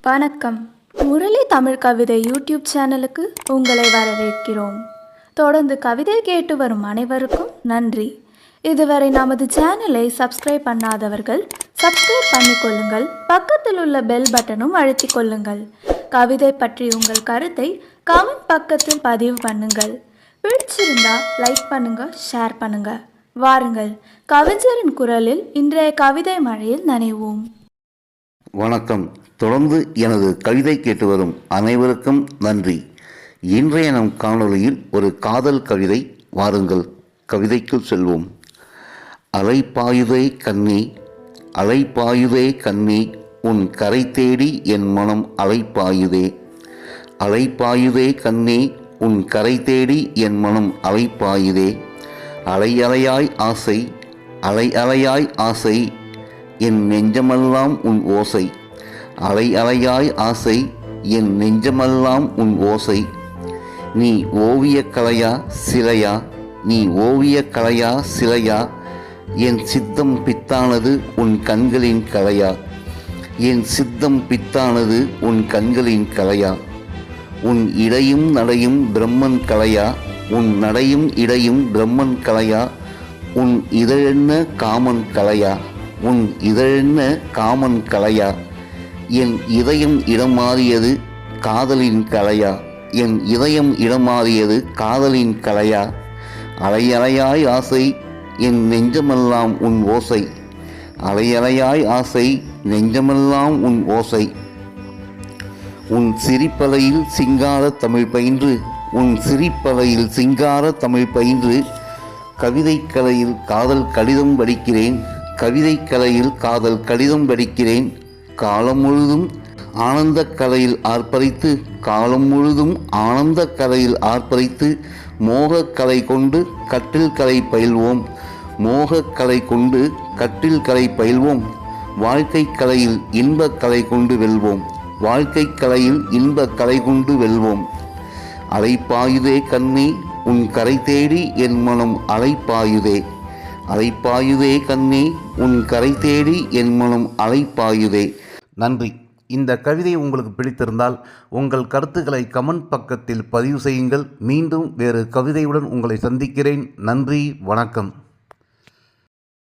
வணக்கம். முரளி தமிழ் கவிதை யூடியூப் சேனலுக்கு உங்களை வரவேற்கிறோம். தொடர்ந்து கவிதை கேட்டு வரும் அனைவருக்கும் நன்றி. இதுவரை நமது சேனலை சப்ஸ்கிரைப் பண்ணாதவர்கள் சப்ஸ்கிரைப் பண்ணிக்கொள்ளுங்கள். பக்கத்தில் உள்ள பெல் பட்டனும் அழுத்திக் கொள்ளுங்கள். கவிதை பற்றி உங்கள் கருத்தை கமெண்ட் பக்கத்தில் பதிவு பண்ணுங்கள். பிடிச்சிருந்தா லைக் பண்ணுங்க, ஷேர் பண்ணுங்க. வாருங்கள், கவிஞரின் குரலில் இன்றைய கவிதை மழையில் நனைவோம். வணக்கம். தொடர்ந்து எனது கவிதை கேட்டு வரும் அனைவருக்கும் நன்றி. இன்றைய நம் காணொளியில் ஒரு காதல் கவிதை. வாருங்கள், கவிதைக்குள் செல்வோம். அலைப்பாயுதே கண்ணி, அலைப்பாயுதே கண்ணி, உன் கரை தேடி என் மனம் அலைப்பாயுதே. அலைப்பாயுதே கண்ணி, உன் கரை தேடி என் மனம் அலைப்பாயுதே. அலை அலையாய் ஆசை, அலை அலையாய் ஆசை, என் நெஞ்சமெல்லாம் உன் ஓசை. அலை அலையாய் ஆசை, என் நெஞ்சமெல்லாம் உன் ஓசை. நீ ஓவியக் கலையா சிலையா, நீ ஓவியக் கலையா சிலையா, என் சித்தம் பித்தானது உன் கண்களின் கலையா. என் சித்தம் பித்தானது உன் கண்களின் கலையா. உன் இடையும் நடையும் பிரம்மன் கலையா, உன் நடையும் இடையும் பிரம்மன் கலையா. உன் இதழென்ன காமன் கலையா, உன் இதழென்ன காமன் கலையா. என் இதயம் இடமாறியது காதலின் கலையா, என் இதயம் இடமாறியது காதலின் கலையா. அலையலையாய் ஆசை, என் நெஞ்சமெல்லாம் உன் ஓசை. அலையலையாய் ஆசை, நெஞ்சமெல்லாம் உன் ஓசை. உன் சிரிப்பலையில் சிங்கார தமிழ் பயின்று, உன் சிரிப்பலையில் சிங்கார தமிழ் பயின்று, கவிதை கலையில் காதல் கடிதம் படிக்கிறேன். கவிதை கலையில் காதல் கடிதம் படிக்கிறேன். காலம் முழுதும் ஆனந்த கலையில் ஆர்ப்பரித்து, காலம் முழுதும் ஆனந்த கலையில் ஆர்ப்பரித்து, மோகக் கலை கொண்டு கட்டில் கலை பயில்வோம். மோகக் கலை கொண்டு கட்டில் கலை பயில்வோம். வாழ்க்கை கலையில் இன்பக் கலை கொண்டு வெல்வோம். வாழ்க்கை கலையில் இன்பக் கலை கொண்டு வெல்வோம். அலைப்பாயுதே கண்ணி, உன் கரை தேடி என் மனம் அலைப்பாயுதே. அலைப்பாயுதே கண்ணி, உன் கரை தேடி என் மனம் அலைப்பாயுதே. நன்றி. இந்த கவிதை உங்களுக்கு பிடித்திருந்தால் உங்கள் கருத்துக்களை கமெண்ட் பக்கத்தில் பதிவு செய்யுங்கள். மீண்டும் வேறு கவிதையுடன் உங்களை சந்திக்கிறேன். நன்றி, வணக்கம்.